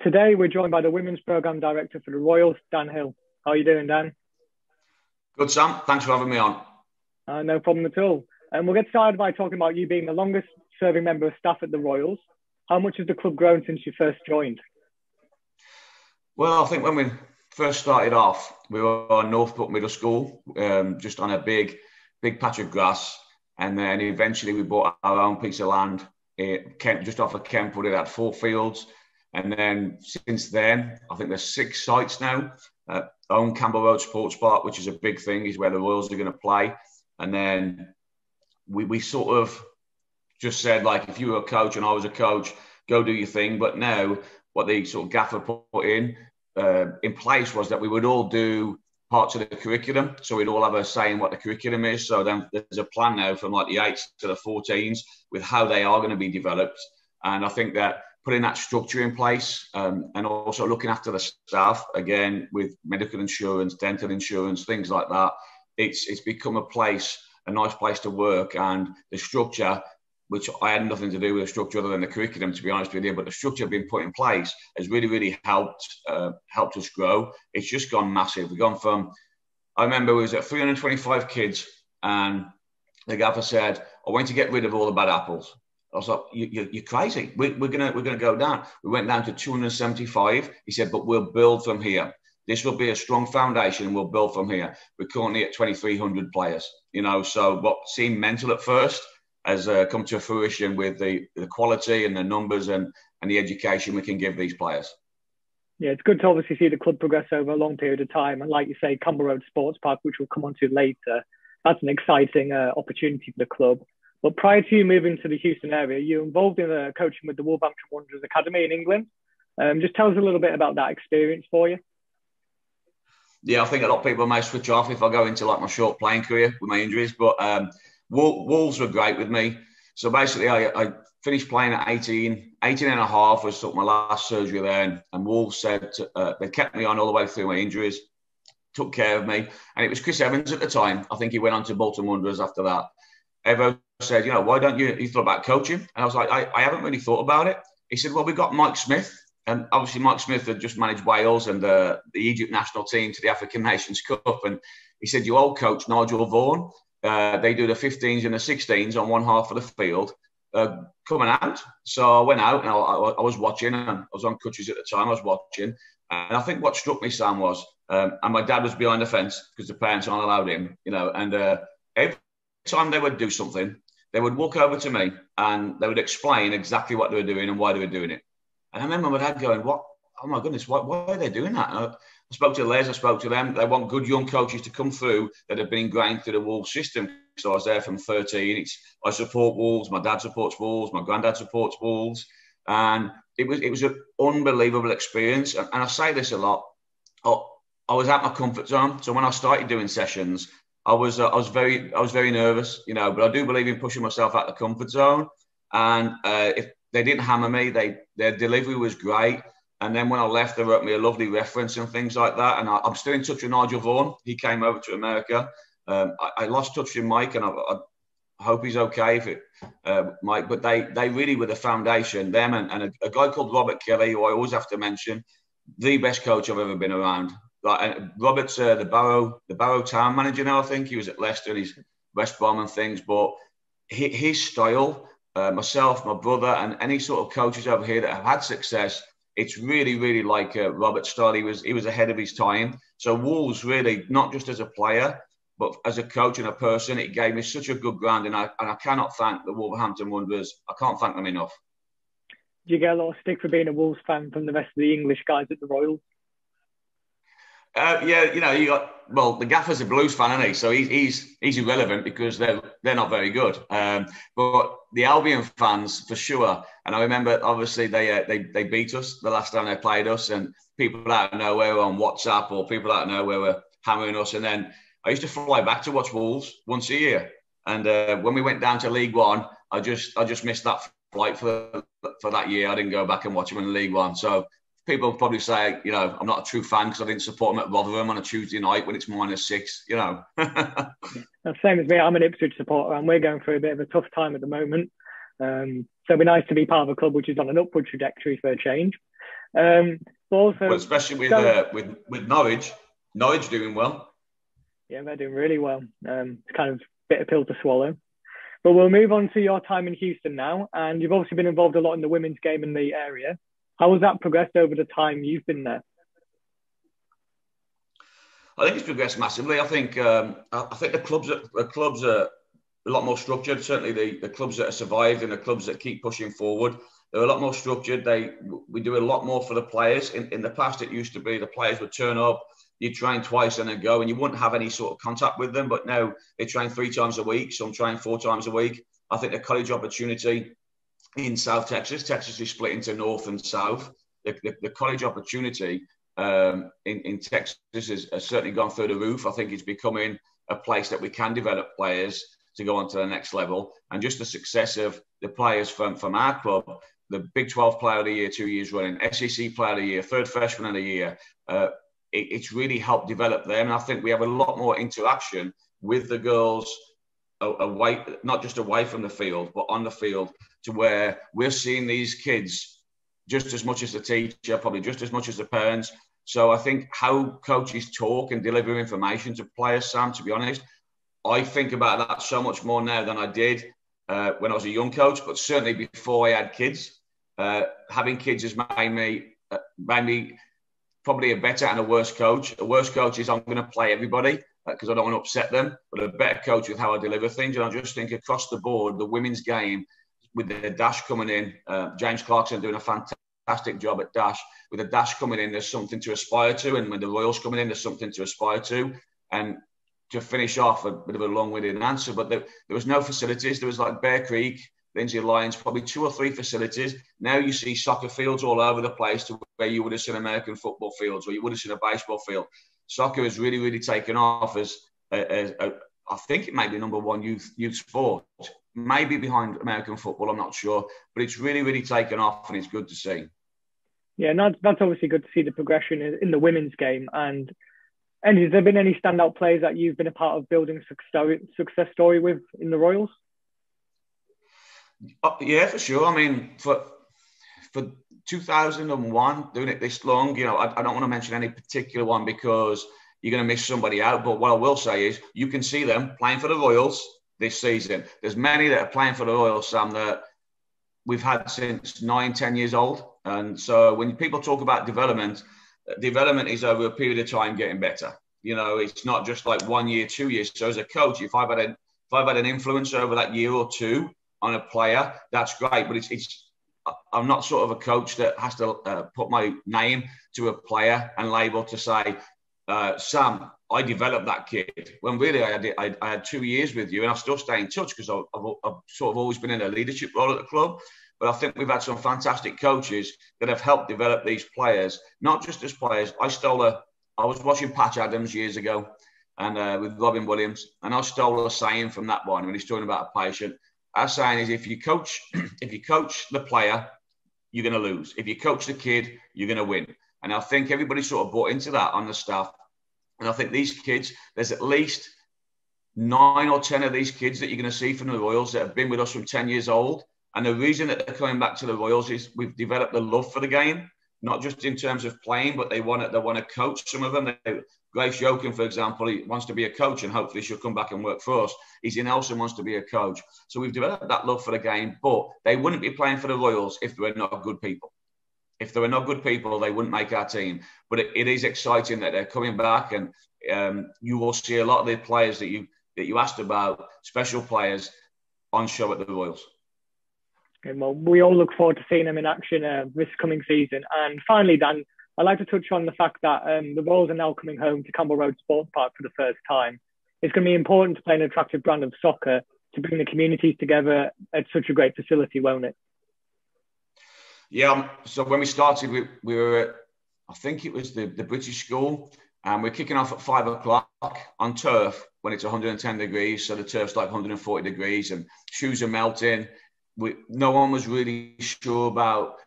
Today, we're joined by the Women's Programme Director for the Royals, Dan Hill. How are you doing, Dan? Good, Sam. Thanks for having me on. No problem at all. And we'll get started by talking about you being the longest serving member of staff at the Royals. How much has the club grown since you first joined? Well, I think when we first started off, we were on Northbrook Middle School, just on a big patch of grass. And then eventually we bought our own piece of land just off of Campbell Road. It had 4 fields. And then since then, I think there's 6 sites now. Own Campbell Road Sports Park, which is a big thing, is where the Royals are going to play. And then we sort of just said, like, if you were a coach and I was a coach, go do your thing. But now what the sort of gaffer put in place was that we would all do parts of the curriculum. So we'd all have a say in what the curriculum is. So then there's a plan now from like the 8s to the 14s with how they are going to be developed. And I think that putting that structure in place and also looking after the staff, again, with medical insurance, dental insurance, things like that, it's become a nice place to work. And the structure, which I had nothing to do with the structure other than the curriculum, to be honest with you, but the structure being put in place has really helped us grow. It's just gone massive. We've gone from, I remember we was at 325 kids and the gaffer said, I want to get rid of all the bad apples. I was like, you're crazy. We're gonna go down. We went down to 275. He said, but we'll build from here. This will be a strong foundation and we'll build from here. We're currently at 2,300 players, so what seemed mental at first has come to fruition with the quality and the numbers and the education we can give these players. Yeah, it's good to obviously see the club progress over a long period of time. And like you say, Campbell Road Sports Park, which we'll come on to later, that's an exciting opportunity for the club. But prior to you moving to the Houston area, you're involved in coaching with the Wolverhampton Wanderers Academy in England. Just tell us a little bit about that experience for you. Yeah, I think a lot of people may switch off if I go into like my short playing career with my injuries. But Wolves were great with me. So basically, I finished playing at 18 and a half was sort of my last surgery there. And Wolves said they kept me on all the way through my injuries, took care of me. And it was Chris Evans at the time. I think he went on to Bolton Wanderers after that. Evo said, why don't you thought about coaching? And I was like, I haven't really thought about it. He said, well, we've got Mike Smith. And obviously Mike Smith had just managed Wales and the Egypt national team to the African Nations Cup. And he said, you old coach Nigel Vaughan. They do the 15s and the 16s on one half of the field coming out. So I went out and I was watching, and I was on crutches at the time. I was watching. And I think what struck me, Sam, was, and my dad was behind the fence because the parents aren't allowed in, and every time they would do something, they would walk over to me and they would explain exactly what they were doing and why they were doing it. And I remember my dad going, "What? Oh my goodness, why are they doing that?" And I spoke to Les, I spoke to them. They want good young coaches to come through that have been ingrained through the Wolves system. So I was there from 13. I support Wolves. My dad supports Wolves. My granddad supports Wolves. And it was an unbelievable experience. And I say this a lot. I was out my comfort zone. So when I started doing sessions, I was very nervous, but I do believe in pushing myself out of the comfort zone. And if they didn't hammer me, their delivery was great. And then when I left, they wrote me a lovely reference and things like that. And I'm still in touch with Nigel Vaughan. He came over to America. I lost touch with Mike, and I hope he's okay, Mike. But they really were the foundation. Them and a guy called Robert Kelly, who I always have to mention, the best coach I've ever been around. Robert's the Barrow town manager now. I think he was at Leicester and he's West Brom and things. But his style, myself, my brother, and any sort of coaches over here that have had success, it's really like Robert's style. He was ahead of his time. So Wolves really, not just as a player, but as a coach and a person, it gave me such a good grounding. And I cannot thank the Wolverhampton Wanderers. I can't thank them enough. Do you get a lot of stick for being a Wolves fan from the rest of the English guys at the Royals? The gaffer's a Blues fan, isn't he? So he's irrelevant because they're not very good. But the Albion fans, for sure. And I remember, obviously, they beat us the last time they played us, and people out of nowhere on WhatsApp or people out of nowhere were hammering us. And then I used to fly back to watch Wolves once a year. And when we went down to League One, I just missed that flight for that year. I didn't go back and watch them in League One. So people probably say, I'm not a true fan because I didn't support them at Rotherham on a Tuesday night when it's -6, That's the same as me. I'm an Ipswich supporter and we're going through a bit of a tough time at the moment. So it'd be nice to be part of a club which is on an upward trajectory for a change. But also, well, especially with Norwich doing well. Yeah, they're doing really well. It's kind of a bitter pill to swallow. But we'll move on to your time in Houston now. And you've obviously been involved a lot in the women's game in the area. How has that progressed over the time you've been there? I think it's progressed massively. I think the clubs are a lot more structured. Certainly, the clubs that have survived and the clubs that keep pushing forward, they're a lot more structured. We do a lot more for the players. In the past, it used to be the players would turn up, you train twice and then go, and you wouldn't have any sort of contact with them. But now they train 3 times a week, some train 4 times a week. I think the college opportunity in South Texas is split into North and South. The college opportunity in Texas has certainly gone through the roof. I think it's becoming a place that we can develop players to go on to the next level. And just the success of the players from our club, the Big 12 Player of the Year 2 years running, SEC Player of the Year, third freshman of the year, it's really helped develop them. And I think we have a lot more interaction with the girls away, not just away from the field, but on the field, to where we're seeing these kids just as much as the teacher, probably just as much as the parents. So I think how coaches talk and deliver information to players, Sam, to be honest, I think about that so much more now than I did when I was a young coach, but certainly before I had kids. Having kids has made me probably a better and a worse coach. A worse coach is I'm going to play everybody because I don't want to upset them, but a better coach with how I deliver things. And I just think across the board, the women's game, with the dash coming in, James Clarkson doing a fantastic job at dash. With the dash coming in, there's something to aspire to. And with the Royals coming in, there's something to aspire to. And to finish off, a bit of a long-winded answer, but there was no facilities. There was like Bear Creek, Lindsay Lyons, probably 2 or 3 facilities. Now you see soccer fields all over the place to where you would have seen American football fields or you would have seen a baseball field. Soccer has really, really taken off as I think it may be number 1 youth sport. Maybe behind American football, I'm not sure. But it's really, really taken off and it's good to see. Yeah, and that's obviously good to see the progression in the women's game. And has there been any standout players that you've been a part of building success story with in the Royals? Yeah, for sure. I mean, for 2001, doing it this long, you know, I don't want to mention any particular one because you're going to miss somebody out. But what I will say is you can see them playing for the Royals this season. There's many that are playing for the Royals, Sam, that we've had since 9, 10 years old. And so when people talk about development is over a period of time getting better. You know, it's not just like 1 year, 2 years. So as a coach, if I've had an influence over that year or two on a player, that's great. But I'm not sort of a coach that has to put my name to a player and label to say, Sam, I developed that kid. When really I had 2 years with you, and I still stay in touch because I've sort of always been in a leadership role at the club. But I think we've had some fantastic coaches that have helped develop these players, not just as players. I was watching Patch Adams years ago and with Robin Williams, and I stole a saying from that one when he's talking about a patient. Our saying is if you coach the player, you're going to lose. If you coach the kid, you're going to win. And I think everybody sort of bought into that on the staff. And I think these kids, there's at least 9 or 10 of these kids that you're going to see from the Royals that have been with us from 10 years old. And the reason that they're coming back to the Royals is we've developed a love for the game, not just in terms of playing, but they want to coach. Some of them, Grace Jokin, for example, he wants to be a coach and hopefully she'll come back and work for us. Izzy Nelson wants to be a coach. So we've developed that love for the game, but they wouldn't be playing for the Royals if they were not good people. If they were not good people, they wouldn't make our team. But it is exciting that they're coming back, and you will see a lot of the players that you asked about, special players, on show at the Royals. Okay, well, we all look forward to seeing them in action this coming season. And finally, Dan, I'd like to touch on the fact that the Royals are now coming home to Campbell Road Sports Park for the first time. It's going to be important to play an attractive brand of soccer to bring the communities together at such a great facility, won't it? Yeah, so when we started, we were at, I think it was the British School, and we're kicking off at 5 o'clock on turf when it's 110 degrees. So the turf's like 140 degrees and shoes are melting. No one was really sure about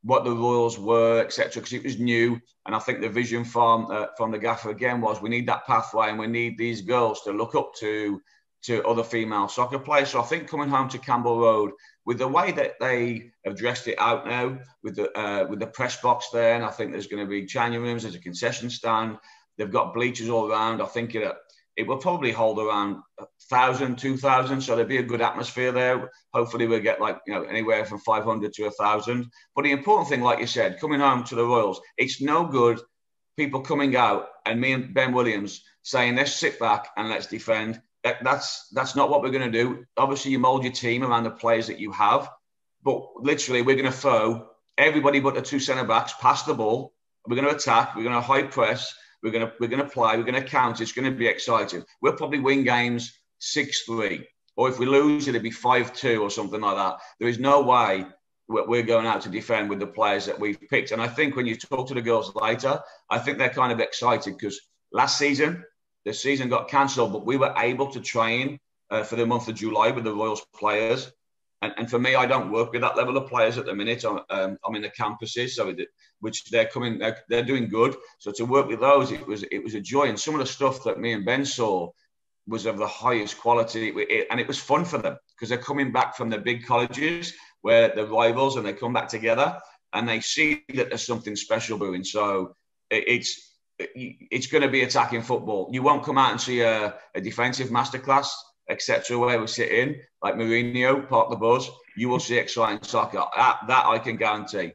what the Royals were, etc., because it was new. And I think the vision from the gaffer again was we need that pathway and we need these girls to look up to to other female soccer players. So I think coming home to Campbell Road, with the way that they have dressed it out now, with the press box there, and I think there's going to be changing rooms, there's a concession stand, they've got bleachers all around. I think it will probably hold around 1,000, 2,000, so there'll be a good atmosphere there. Hopefully we'll get anywhere from 500 to 1,000. But the important thing, like you said, coming home to the Royals, it's no good people coming out and me and Ben Williams saying, let's sit back and let's defend. That's not what we're going to do. Obviously, you mould your team around the players that you have, but literally we're going to throw everybody but the two centre-backs past the ball. We're going to attack. We're going to high press. We're going to play. We're going to count. It's going to be exciting. We'll probably win games 6-3, or if we lose, it'll be 5-2 or something like that. There is no way we're going out to defend with the players that we've picked. And I think when you talk to the girls later, I think they're kind of excited because last season, the season got cancelled, but we were able to train for the month of July with the Royals players. And for me, I don't work with that level of players at the minute. I'm in the campuses, which they're doing good. So to work with those, it was a joy. And some of the stuff that me and Ben saw was of the highest quality. And it was fun for them because they're coming back from the big colleges where they're rivals and they come back together and they see that there's something special brewing. So it's going to be attacking football. You won't come out and see a defensive masterclass, etc., where we sit in, like Mourinho, Park the Buzz. You will see exciting soccer. That I can guarantee.